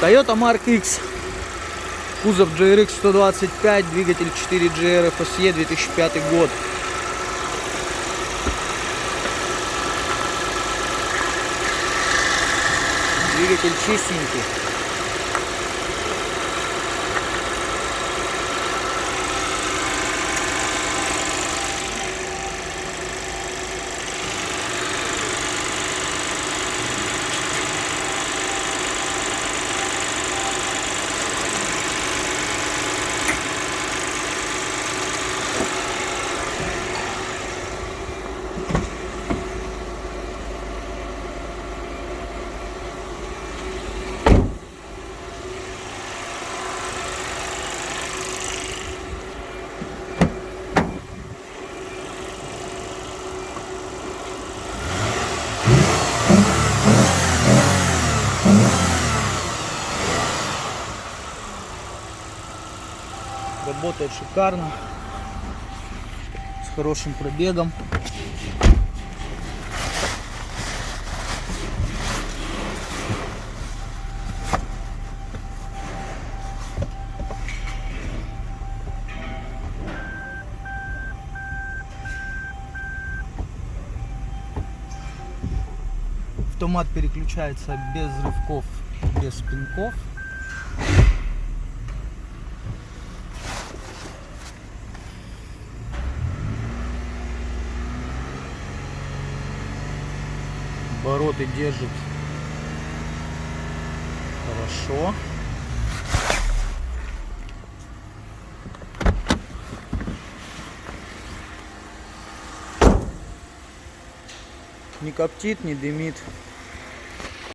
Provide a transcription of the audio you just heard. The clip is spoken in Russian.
Toyota Mark X. Кузов GRX 125, двигатель 4GR FSE, 2005 год. Двигатель чистенький. Работает шикарно, с хорошим пробегом. Автомат переключается без рывков, без пинков. Обороты держит хорошо. Не коптит, не дымит.